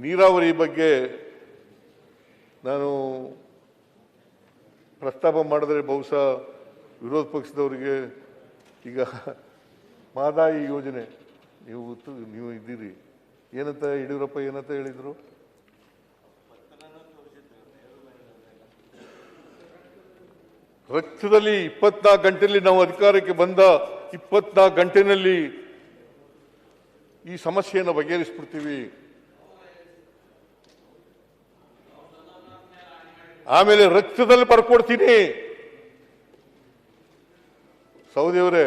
ನೀರಾವರಿ ಬಗ್ಗೆ ನಾನು ಪ್ರಸ್ತಾಪ ಮಾಡಿದ್ರೆ ಬಹುಶಃ ವಿರೋಧ ಪಕ್ಷದವರಿಗೆ ಈಗ ಮಹದಾಯಿ ಯೋಜನೆ ನೀವು ಇದ್ದೀರಿ, ಏನಂತ ಯಡಿಯೂರಪ್ಪ ಏನಂತ ಹೇಳಿದರು? ರಕ್ತದಲ್ಲಿ 24 ಗಂಟೆಯಲ್ಲಿ ನಾವು ಅಧಿಕಾರಕ್ಕೆ ಬಂದ 24 ಗಂಟೆನಲ್ಲಿ ಈ ಸಮಸ್ಯೆಯನ್ನು ಬಗೆಹರಿಸ್ಬಿಡ್ತೀವಿ. ಆಮೇಲೆ ರಕ್ತದಲ್ಲಿ ಬರ್ಕೊಡ್ತೀನಿ. ಸೌದಿ ಅವರೇ,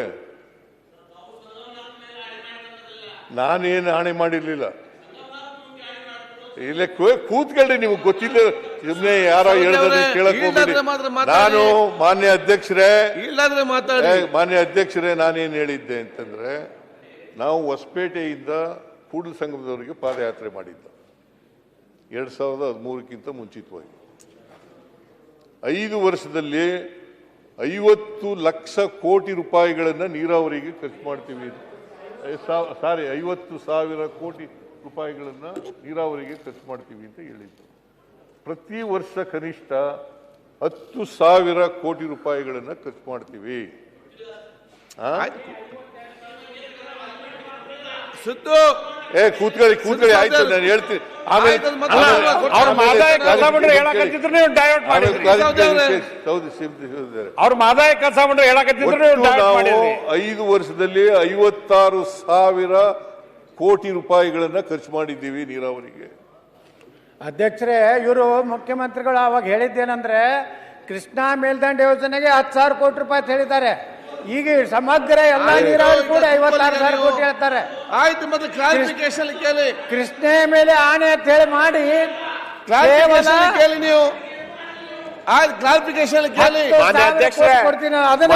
ನಾನೇನು ಆಣೆ ಮಾಡಿರ್ಲಿಲ್ಲ. ಇಲ್ಲ ಕೂತ್ಕೊಳ್ರಿ, ನಿಮ್ಗೆ ಗೊತ್ತಿಲ್ಲ, ಸುಮ್ಮನೆ ಯಾರ ಹೇಳಿದ್ರೆ ಕೇಳಕ್ ಹೋಗ್ಬೇಡಿ. ನಾನು ಮಾನ್ಯ ಅಧ್ಯಕ್ಷರೇ ನಾನೇನು ಹೇಳಿದ್ದೆ ಅಂತಂದ್ರೆ, ನಾವು ಹೊಸಪೇಟೆಯಿಂದ ಕೂಡಲ ಸಂಗಮದವರೆಗೆ ಪಾದಯಾತ್ರೆ ಮಾಡಿದ್ದ 2013ಕ್ಕಿಂತ ಮುಂಚಿತವಾಗಿ. 5 ವರ್ಷದಲ್ಲಿ 50 ಲಕ್ಷ ಕೋಟಿ ರೂಪಾಯಿಗಳನ್ನ ನೀರಾವರಿಗೆ ಖರ್ಚು ಮಾಡ್ತೀವಿ. 50,000 ಕೋಟಿ ರೂಪಾಯಿಗಳನ್ನ ನೀರಾವರಿಗೆ ಖರ್ಚು ಮಾಡ್ತೀವಿ ಅಂತ ಹೇಳಿದ್ದು. ಪ್ರತಿ ವರ್ಷ ಕನಿಷ್ಠ 10,000 ಕೋಟಿ ರೂಪಾಯಿಗಳನ್ನ ಖರ್ಚು ಮಾಡ್ತೀವಿ. ಕೂತ್ಕೊಳ್ಳಿ ಆಯ್ತು, ನಾನು ಹೇಳ್ತೀನಿ. ಅವ್ರ ಮಾದಾಯ ಕೆಲಸ ಮಾಡ್ರೆ ಹೇಳಕತ್ತಿದ್ರು. 5 ವರ್ಷದಲ್ಲಿ 56,000 ಕೋಟಿ ರೂಪಾಯಿಗಳನ್ನ ಖರ್ಚು ಮಾಡಿದ್ದೀವಿ ನೀರಾವರಿಗೆ. ಅಧ್ಯಕ್ಷರೇ, ಇವರು ಮುಖ್ಯಮಂತ್ರಿಗಳು ಅವಾಗ ಹೇಳಿದ್ದೇನೆಂದ್ರೆ ಕೃಷ್ಣಾ ಮೇಲ್ದಂಡೆ ಯೋಜನೆಗೆ 10,000 ಕೋಟಿ ರೂಪಾಯಿ ಅಂತ ಹೇಳಿದ್ದಾರೆ. ಈಗ ಸಮಗ್ರ ಎಲ್ಲ ನೀರಾವರಿ ಕೂಡ 56,000 ಕೋಟಿ ಹೇಳ್ತಾರೆ. ಆಯ್ತು, ಮತ್ತೆ ಕ್ಲಾರಿಫಿಕೇಶನ್ ಕೇಳಿ. ಕೃಷ್ಣೆ ಮೇಲೆ ಆಣೆ ಅಂತ ಹೇಳಿ ಮಾಡಿ ಕೇಳಿ ನೀವು. ಆಯ್ತು, ಕ್ಲಾರಿಫಿಕೇಶನ್ ಕೇಳಿ. ಕೊಡ್ತೀನಿ, ಅದನ್ನ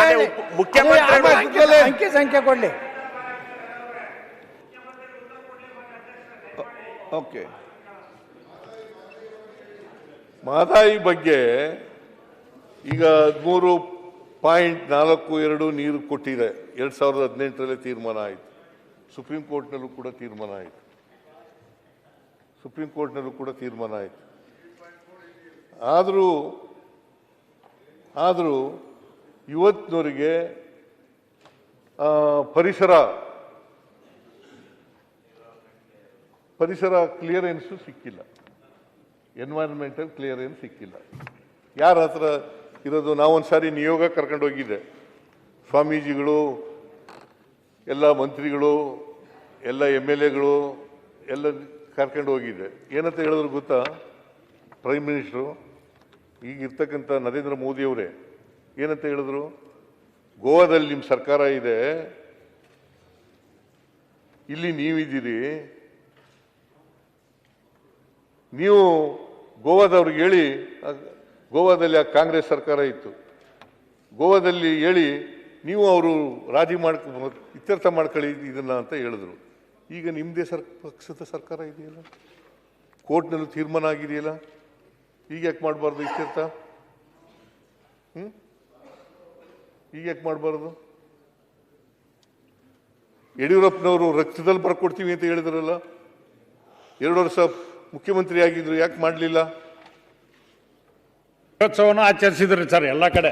ಅಂಕಿ ಸಂಖ್ಯೆ ಕೊಡ್ಲಿ. ಓಕೆ. ಮಹದಾಯಿ ಬಗ್ಗೆ ಈಗ 13.42 ನೀರು ಕೊಟ್ಟಿದೆ. 2018ರಲ್ಲಿ ತೀರ್ಮಾನ ಆಯಿತು. ಸುಪ್ರೀಂ ಕೋರ್ಟ್ನಲ್ಲೂ ಕೂಡ ತೀರ್ಮಾನ ಆಯಿತು. ಆದರೂ ಇವತ್ತಿನವರೆಗೆ ಪರಿಸರ ಕ್ಲಿಯರೆನ್ಸು ಸಿಕ್ಕಿಲ್ಲ, ಎನ್ವೈರನ್ಮೆಂಟಲ್ ಕ್ಲಿಯರೆನ್ಸ್ ಸಿಕ್ಕಿಲ್ಲ. ಯಾರ ಹತ್ರ ಇರೋದು? ನಾವೊಂದ್ಸಾರಿ ನಿಯೋಗ ಕರ್ಕೊಂಡು ಹೋಗಿದ್ದೆ. ಸ್ವಾಮೀಜಿಗಳು, ಎಲ್ಲ ಮಂತ್ರಿಗಳು, ಎಲ್ಲ MLAಗಳು ಎಲ್ಲ ಕರ್ಕೊಂಡು ಹೋಗಿದ್ದೆ. ಏನಂತ ಹೇಳಿದ್ರು ಗೊತ್ತಾ? ಪ್ರೈಮ್ ಮಿನಿಸ್ಟ್ರು, ಈಗಿರ್ತಕ್ಕಂಥ ನರೇಂದ್ರ ಮೋದಿಯವರೇ ಏನಂತ ಹೇಳಿದ್ರು? ಗೋವಾದಲ್ಲಿ ನಿಮ್ಮ ಸರ್ಕಾರ ಇದೆ, ಇಲ್ಲಿ ನೀವಿದ್ದೀರಿ, ನೀವು ಗೋವಾದವ್ರಿಗೆ ಹೇಳಿ, ಗೋವಾದಲ್ಲಿ ಆ ಕಾಂಗ್ರೆಸ್ ಸರ್ಕಾರ ಇತ್ತು, ಗೋವಾದಲ್ಲಿ ಹೇಳಿ ನೀವು ಅವರು ರಾಜಿ ಇತ್ಯರ್ಥ ಮಾಡ್ಕೊಳ್ಳಿ ಇದನ್ನ ಅಂತ ಹೇಳಿದ್ರು. ಈಗ ನಿಮ್ಮದೇ ಪಕ್ಷದ ಸರ್ಕಾರ ಇದೆಯಲ್ಲ, ಕೋರ್ಟ್ನಲ್ಲೂ ತೀರ್ಮಾನ ಆಗಿದೆಯಲ್ಲ, ಈಗ ಯಾಕೆ ಮಾಡಬಾರ್ದು ಇತ್ಯರ್ಥ? ಈಗ ಯಾಕೆ ಮಾಡಬಾರ್ದು? ಯಡಿಯೂರಪ್ಪನವರು ರಕ್ತದಲ್ಲಿ ಬರ್ಕೊಡ್ತೀವಿ ಅಂತ ಹೇಳಿದ್ರಲ್ಲ, 2 ವರ್ಷ ಮುಖ್ಯಮಂತ್ರಿ ಆಗಿದ್ರು, ಯಾಕೆ ಮಾಡಲಿಲ್ಲ? ವಿಜಯೋತ್ಸವವನ್ನು ಆಚರಿಸಿದ್ರು ಸರ್, ಎಲ್ಲ ಕಡೆ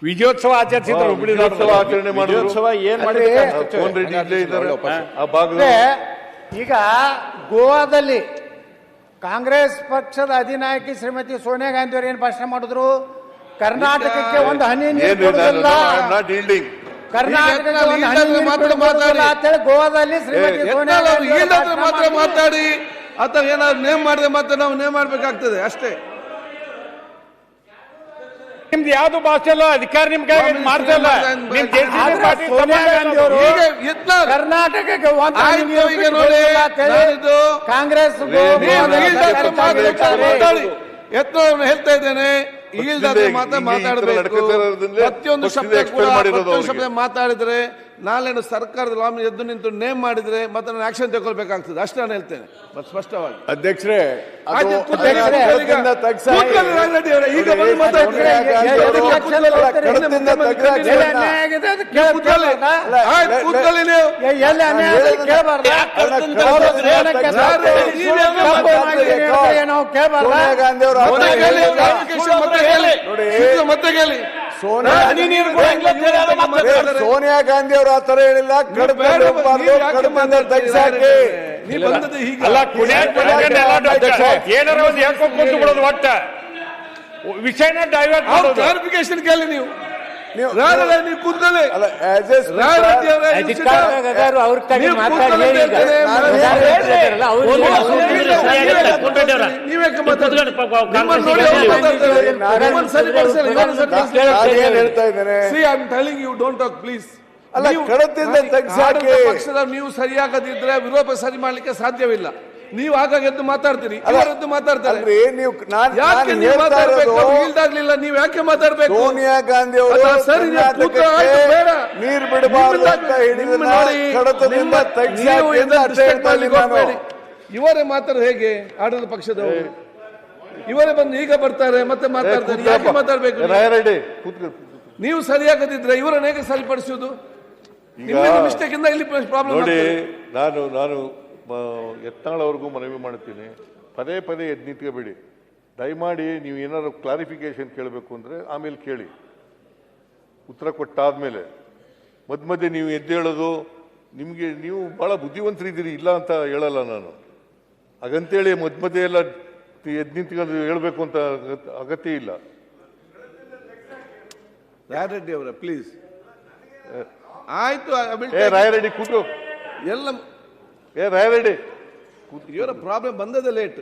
ವಿಜಯೋತ್ಸವ ಆಚರಿಸಿದ್ರು. ವಿಜಯೋತ್ಸವ ಆಚರಣೆ ಮಾಡಿದ್ರು. ಈಗ ಗೋವಾದಲ್ಲಿ ಕಾಂಗ್ರೆಸ್ ಪಕ್ಷದ ಅಧಿನಾಯಕಿ ಶ್ರೀಮತಿ ಸೋನಿಯಾ ಗಾಂಧಿ ಅವರು ಏನು ಭಾಷಣ ಮಾಡಿದ್ರು? ಕರ್ನಾಟಕಕ್ಕೆ ಒಂದು ಹನಿ ನೀರು ಗೋವಾದಲ್ಲಿ ಶ್ರೀಮತಿ ಸೋನಿಯಾ ಮಾತ್ರ ಮಾತಾಡಿ ಅಥವಾ ಏನಾದ್ರು ನೇಮ್ ಮಾಡಿದ್ರೆ ಮತ್ತೆ ನಾವು ನೇಮ್ ಮಾಡ್ಬೇಕಾಗ್ತದೆ ಅಷ್ಟೇ. ನಿಮ್ದು ಯಾವ್ದು ಭಾಷೆ ಅಲ್ಲ, ಅಧಿಕಾರ ನಿಮ್ ಕೈ ಮಾಡ್ತಾ ಇಲ್ಲ. ಕರ್ನಾಟಕಕ್ಕೆ ಕಾಂಗ್ರೆಸ್ ಹೇಳ್ತಾ ಇದ್ದೇನೆ, ಈಲ್ದಾದ್ರೆ ಮಾತಾಡಬೇಕು. ಪ್ರತಿಯೊಂದು ಶಬ್ದ ಮಾತಾಡಿದ್ರೆ ನಾಳೆ ಸರ್ಕಾರದ ಲಾಮಿ ಎದ್ದು ನಿಂತು ನೇಮ್ ಮಾಡಿದ್ರೆ ಮತ್ತೆ ನಾನು ಆಕ್ಷನ್ ತಗೊಳ್ಬೇಕಾಗ್ತದೆ ಅಷ್ಟೇ ನಾನು ಹೇಳ್ತೇನೆ ಸ್ಪಷ್ಟವಾಗಿ. ಅಧ್ಯಕ್ಷರೇ ಆಯ್ತು, ಕೂತ್ಕೊಳ್ಳಿ ರಾಜರೆಡ್ಡಿ ಅವರೇ, ಈಗ ಬಂದು ಮಾತಾಡ್ತೀರಿ. ಆಯ್ತು, ಕೂತ್ಕೊಳ್ಳಿ ನೀವು. ಎಲ್ಲಿ ಅನ್ಯಾಯ ಆಗಿದೆ ಕೇಳಬಾರ್ದಾ? ಏನೋ ಕೇಳಬಾರ್ದಾ? ಸೋನಿಯಾ ಗಾಂಧಿ ಅವರು ಸೋನಿಯಾ ಗಾಂಧಿ ಅವರು ಆ ತರ ಹೇಳಿಲ್ಲ. ಅಲ್ಲ ಏನಾರ ಒಂದು ಹೇಳ್ಕೊಂಡು ಕೂತು ಬಿಡೋದು ಒಟ್ಟ ವಿಷಯನ ಡೈವರ್ಟ್ ಮಾಡೋದು. ಕ್ಲಾರಿಫಿಕೇಶನ್ ಕೇಳಿ ನೀವು. ನೀವು ಕೂತ್ಕೊಳ್ಳಿ. ಹೇಳ್ತಾ ಇದ್ದೇನೆ. ಪಕ್ಷದ ನೀವು ಸರಿಯಾಗದಿದ್ರೆ ವಿರೋಧ ಸರಿ ಮಾಡ್ಲಿಕ್ಕೆ ಸಾಧ್ಯವಿಲ್ಲ. ನೀವು ಆಗಾಗ ಎದ್ದು ಮಾತಾಡ್ತೀರಿ, ಎದ್ದು ಮಾತಾಡ್ತಾರೆ. ಯಾಕೆ ನೀವು ಮಾತಾಡ್ಬೇಕು? ಇಲ್ದಾಗ್ಲಿಲ್ಲ, ನೀವು ಯಾಕೆ ಮಾತಾಡ್ಬೇಕು? ಸೋನಿಯಾ ಗಾಂಧಿ ಅವರು ನೀರು ಬಿಡಬಾರ್ದು ಅಂತ ಇವರೇ ಮಾತಾಡೋದು ಹೇಗೆ? ಆಡಳಿತ ಪಕ್ಷದವರು ಇವರೇ ಬಂದು ಈಗ ಬರ್ತಾರೆ ಮತ್ತೆ ಮಾತಾಡ್ತಾರೆ. ಯಾಕೆ ಮಾತಾಡ್ಬೇಕು? ನೀವು ಸರಿಯಾಗದಿದ್ರೆ ಇವರನ್ನ ಹೇಗೆ ಸರಿಪಡಿಸುವುದು? ಮಿಸ್ಟೇಕ್ ಇಂದ ಇಲ್ಲಿ ಪ್ರಾಬ್ಲಮ್. ನೋಡಿ, ನಾನು ಯತ್ನಾಳ್ ಅವ್ರಿಗೂ ಮನವಿ ಮಾಡ್ತೀನಿ, ಪದೇ ಪದೇ ಎದ್ದು ನಿಂತ್ಕೋಬೇಡಿ ದಯಮಾಡಿ. ನೀವು ಏನಾದ್ರು ಕ್ಲಾರಿಫಿಕೇಶನ್ ಕೇಳಬೇಕು ಅಂದರೆ ಆಮೇಲೆ ಕೇಳಿ, ಉತ್ತರ ಕೊಟ್ಟಾದ್ಮೇಲೆ. ಮಧ್ಯೆ ನೀವು ಎದ್ದು ಹೇಳೋದು, ನಿಮಗೆ ನೀವು ಭಾಳ ಬುದ್ಧಿವಂತರಿದ್ದೀರಿ, ಇಲ್ಲ ಅಂತ ಹೇಳಲ್ಲ ನಾನು. ಹಾಗಂತೇಳಿ ಮಧ್ಯೆ ಎಲ್ಲ ಎದ್ದು ನಿಂತ್ಕೊಂಡು ಹೇಳಬೇಕು ಅಂತ ಅಗತ್ಯ ಇಲ್ಲ. ರಾಯರೆಡ್ಡಿ ಅವರೇ ಪ್ಲೀಸ್. ಆಯ್ತು, ರಾಯರೆಡ್ಡಿ ಕೂತು ಎಲ್ಲ ರಾಯರೆಡ್ಡಿ ಇವರ ಪ್ರಾಬ್ಲಮ್ ಬಂದದ ಲೇಟ್.